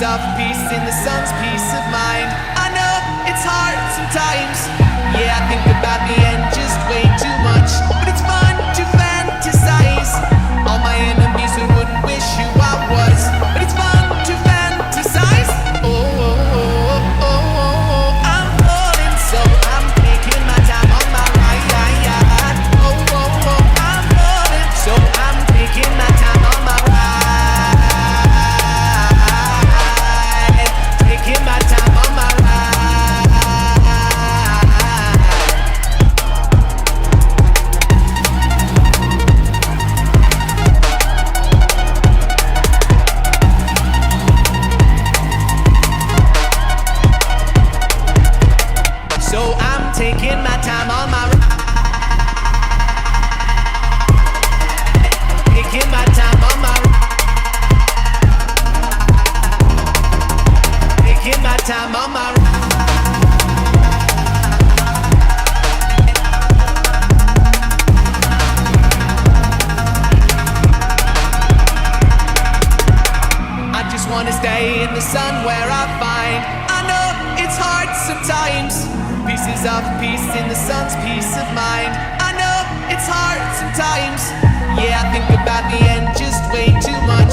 of peace in the sun's peace of mind. I know it's hard sometimes. Yeah, I think about the end just way too much, but it's fun to fantasize. All my enemies who wouldn't wish who I was, but it's fun to fantasize. Oh, oh, oh, oh, oh. I'm falling, so I'm taking my time on my ride. Oh, oh, oh. I'm falling, so I'm taking my time on my ride. Taking my time on my ride. So I'm taking my time on my ride. Taking my time on my ride. Taking my time on my ride. I just wanna stay in the sun where I find. I know it's hard sometimes. Pieces of peace in the sun's peace of mind. I know it's hard sometimes. Yeah, I think about the end just way too much.